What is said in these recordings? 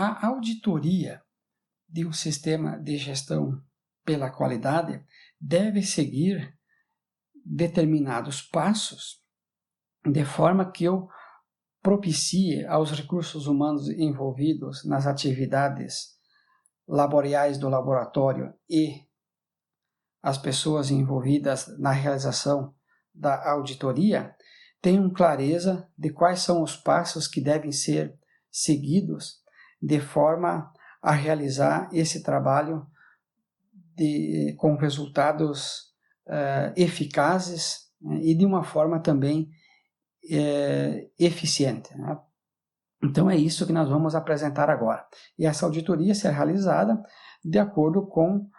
A auditoria de um sistema de gestão pela qualidade deve seguir determinados passos de forma que eu propicie aos recursos humanos envolvidos nas atividades laborais do laboratório e as pessoas envolvidas na realização da auditoria tenham clareza de quais são os passos que devem ser seguidos de forma a realizar esse trabalho com resultados eficazes, né, e de uma forma também eficiente, né? Então é isso que nós vamos apresentar agora. E essa auditoria será realizada de acordo com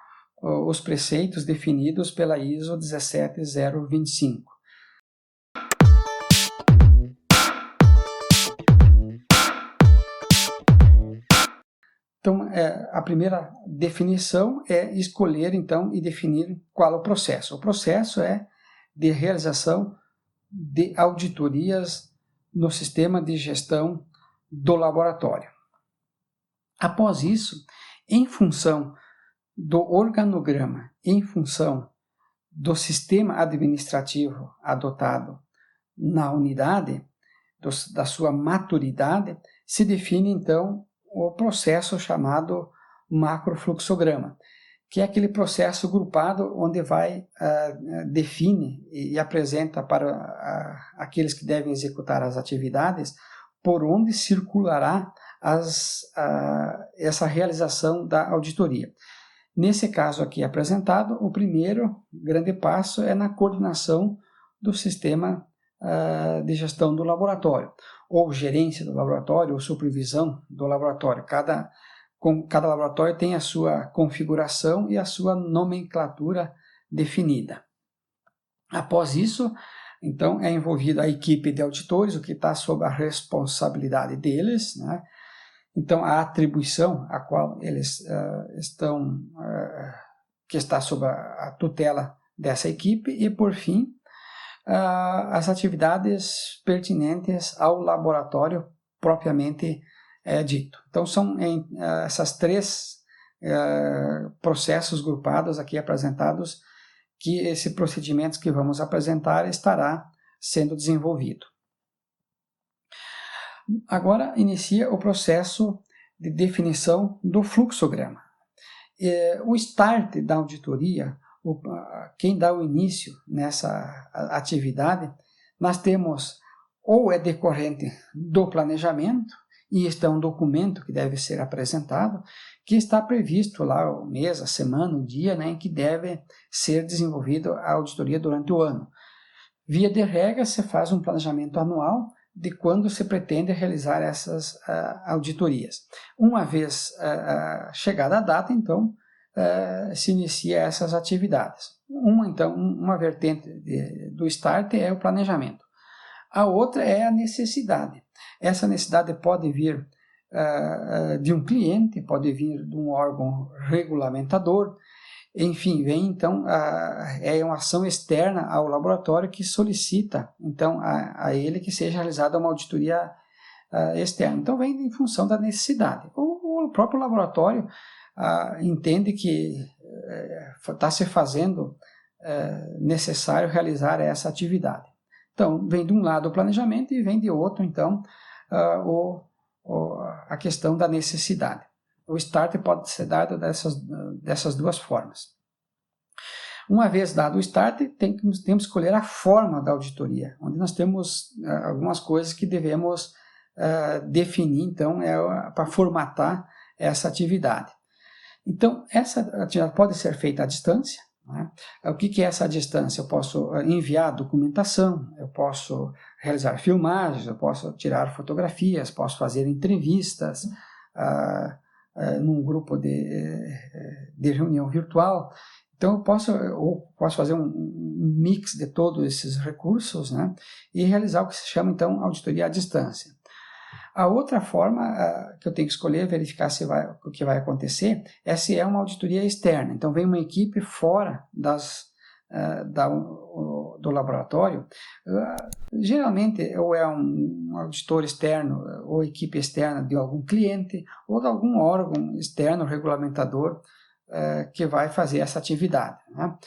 os preceitos definidos pela ISO 17025. Então, a primeira definição é escolher, então, e definir qual é o processo. O processo é de realização de auditorias no sistema de gestão do laboratório. Após isso, em função do organograma, em função do sistema administrativo adotado na unidade, da sua maturidade, se define, então, o processo chamado macrofluxograma, que é aquele processo grupado onde define e apresenta para aqueles que devem executar as atividades por onde circulará essa realização da auditoria. Nesse caso aqui apresentado, o primeiro grande passo é na coordenação do sistema de gestão do laboratório, ou gerência do laboratório, ou supervisão do laboratório. Cada laboratório tem a sua configuração e a sua nomenclatura definida. Após isso, então, é envolvida a equipe de auditores, o que está sob a responsabilidade deles, né? Então, a atribuição a qual eles que está sob a tutela dessa equipe, e, por fim, as atividades pertinentes ao laboratório propriamente dito. Então, são essas três processos grupados aqui apresentados que esse procedimento que vamos apresentar estará sendo desenvolvido. Agora inicia o processo de definição do fluxograma. O start da auditoria, quem dá o início nessa atividade, nós temos ou é decorrente do planejamento, e este é um documento que deve ser apresentado, que está previsto lá o mês, a semana, o dia, né, em que deve ser desenvolvido a auditoria durante o ano. Via de regra, se faz um planejamento anual de quando se pretende realizar essas auditorias. Uma vez chegada a data, então, se inicia essas atividades. Uma vertente do start é o planejamento. A outra é a necessidade. Essa necessidade pode vir de um cliente, pode vir de um órgão regulamentador, enfim, vem então, é uma ação externa ao laboratório que solicita então a ele que seja realizada uma auditoria externa. Então vem em função da necessidade. O próprio laboratório entende que está se fazendo necessário realizar essa atividade. Então, vem de um lado o planejamento e vem de outro, então, a questão da necessidade. O start pode ser dado dessas duas formas. Uma vez dado o start, temos que escolher a forma da auditoria, onde nós temos algumas coisas que devemos definir, então, para formatar essa atividade. Então, essa atividade pode ser feita à distância. Né? O que é essa distância? Eu posso enviar documentação, eu posso realizar filmagens, eu posso tirar fotografias, posso fazer entrevistas num grupo de reunião virtual. Então, eu posso fazer um mix de todos esses recursos, né? E realizar o que se chama, então, auditoria à distância. A outra forma que eu tenho que escolher, verificar o que vai acontecer, é se é uma auditoria externa. Então, vem uma equipe fora do laboratório, geralmente ou é um auditor externo ou equipe externa de algum cliente ou de algum órgão externo regulamentador que vai fazer essa atividade, né?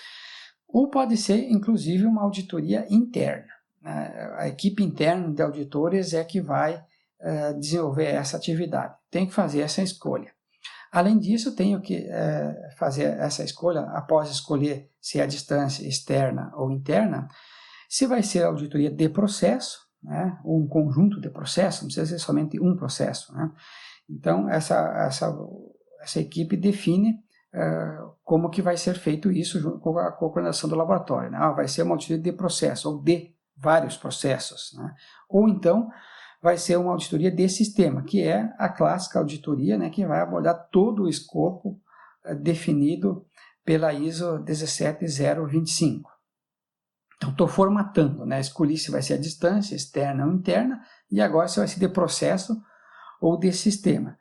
Ou pode ser, inclusive, uma auditoria interna. A equipe interna de auditores é que vai desenvolver essa atividade. Tem que fazer essa escolha. Além disso, tenho que fazer essa escolha, após escolher se é a distância externa ou interna, se vai ser auditoria de processo, né, ou um conjunto de processos, não precisa ser somente um processo, né? Então, essa equipe define como que vai ser feito isso junto com a coordenação do laboratório, né? Vai ser uma auditoria de processo, ou de vários processos, né? Ou então, vai ser uma auditoria de sistema, que é a clássica auditoria, né, que vai abordar todo o escopo definido pela ISO 17025. Então, estou formatando, né, escolhi se vai ser a distância, externa ou interna, e agora se vai ser de processo ou de sistema.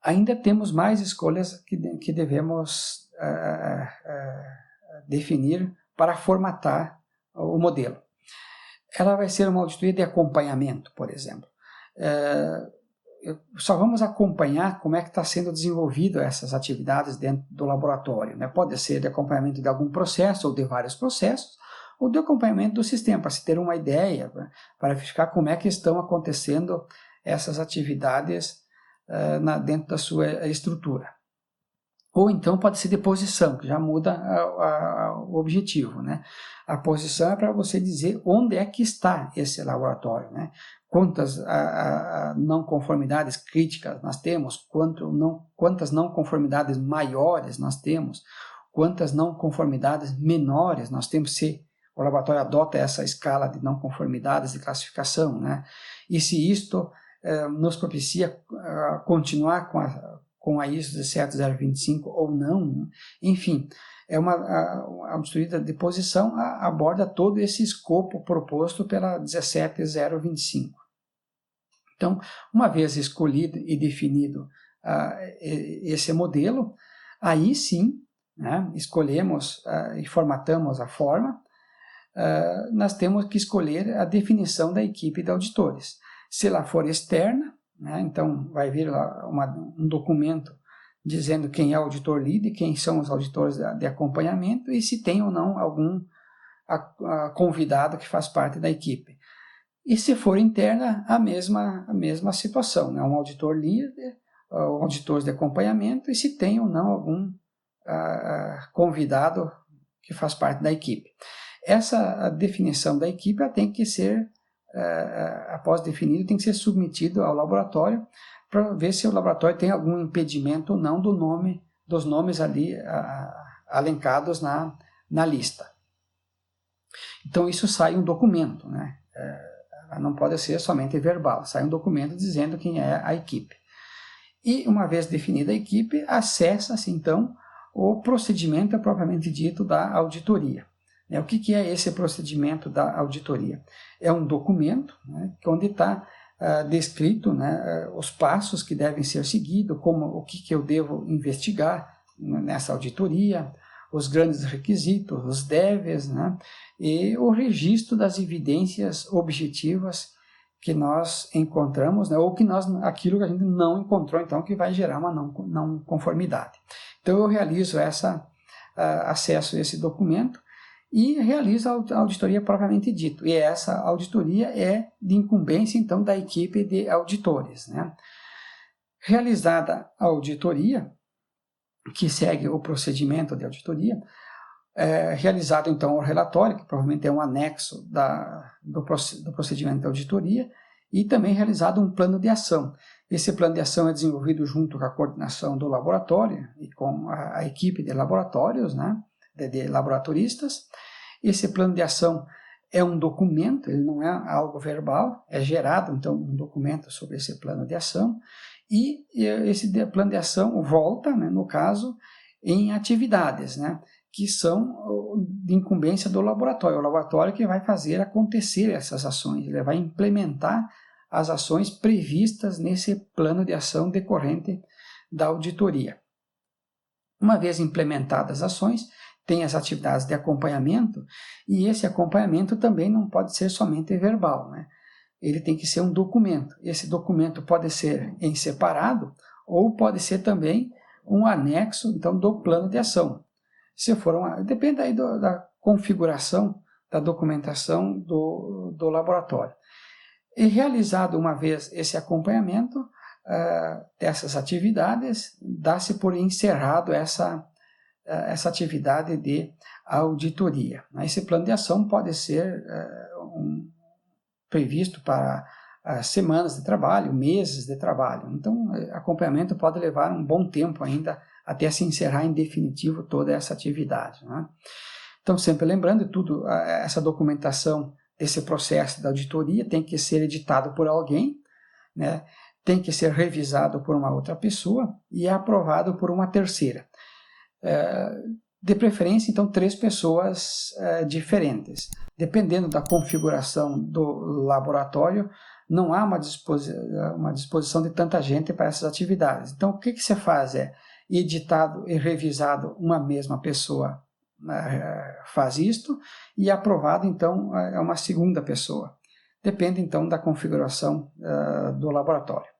Ainda temos mais escolhas que devemos definir para formatar o modelo. Ela vai ser uma auditoria de acompanhamento, por exemplo. Só vamos acompanhar como é que está sendo desenvolvido essas atividades dentro do laboratório, né? Pode ser de acompanhamento de algum processo ou de vários processos, ou de acompanhamento do sistema, para se ter uma ideia, para verificar como é que estão acontecendo essas atividades dentro da sua estrutura. Ou então pode ser de posição, que já muda o objetivo, né? A posição é para você dizer onde é que está esse laboratório, né? Quantas não conformidades críticas nós temos, quantas não conformidades maiores nós temos, quantas não conformidades menores nós temos, se o laboratório adota essa escala de não conformidades de classificação, né? E se isto nos propicia continuar com a ISO 17025 ou não, enfim, a auditoria de posição aborda todo esse escopo proposto pela 17025. Então, uma vez escolhido e definido esse modelo, aí sim, né, escolhemos e formatamos a forma, nós temos que escolher a definição da equipe de auditores. Se ela for externa, né, então vai vir lá um documento dizendo quem é o auditor lead, quem são os auditores de acompanhamento e se tem ou não algum convidado que faz parte da equipe. E se for interna, a mesma situação, né? Um auditor líder, auditores de acompanhamento e se tem ou não algum convidado que faz parte da equipe. Essa definição da equipe tem que ser, após definido, tem que ser submetido ao laboratório para ver se o laboratório tem algum impedimento ou não dos nomes ali alencados na lista. Então isso sai um documento, né? Não pode ser somente verbal, sai um documento dizendo quem é a equipe. E uma vez definida a equipe, acessa-se então o procedimento propriamente dito da auditoria. O que é esse procedimento da auditoria? É um documento, né, onde está descrito, né, os passos que devem ser seguidos, o que eu devo investigar nessa auditoria, os grandes requisitos, os deves, né, e o registro das evidências objetivas que nós encontramos, né, ou aquilo que a gente não encontrou, então, que vai gerar uma não conformidade. Então, eu realizo acesso a esse documento e realizo a auditoria propriamente dito. E essa auditoria é de incumbência, então, da equipe de auditores, né. Realizada a auditoria, que segue o procedimento de auditoria, realizado então o relatório, que provavelmente é um anexo do procedimento de auditoria, e também realizado um plano de ação. Esse plano de ação é desenvolvido junto com a coordenação do laboratório e com a equipe de laboratórios, né, de laboratoristas. Esse plano de ação é um documento, ele não é algo verbal, é gerado então um documento sobre esse plano de ação, e esse plano de ação volta, né, no caso, em atividades, né, que são de incumbência do laboratório. O laboratório que vai fazer acontecer essas ações, ele vai implementar as ações previstas nesse plano de ação decorrente da auditoria. Uma vez implementadas as ações, tem as atividades de acompanhamento, e esse acompanhamento também não pode ser somente verbal, né? Ele tem que ser um documento. Esse documento pode ser em separado ou pode ser também um anexo, então, do plano de ação. Se for depende aí da configuração da documentação do laboratório. E realizado uma vez esse acompanhamento dessas atividades, dá-se por encerrado essa atividade de auditoria. Esse plano de ação pode ser previsto para semanas de trabalho, meses de trabalho. Então, acompanhamento pode levar um bom tempo ainda até se encerrar em definitivo toda essa atividade, né? Então, sempre lembrando, essa documentação desse processo da auditoria tem que ser editado por alguém, né? Tem que ser revisado por uma outra pessoa e aprovado por uma terceira. De preferência, então, 3 pessoas diferentes. Dependendo da configuração do laboratório, não há uma disposição de tanta gente para essas atividades. Então, o que você faz é editado e revisado uma mesma pessoa faz isto, e aprovado, então, é uma segunda pessoa. Depende, então, da configuração do laboratório.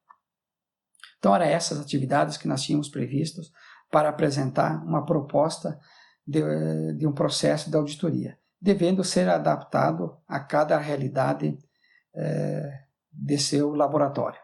Então, eram essas atividades que nós tínhamos previstos para apresentar uma proposta de um processo de auditoria, devendo ser adaptado a cada realidade de seu laboratório.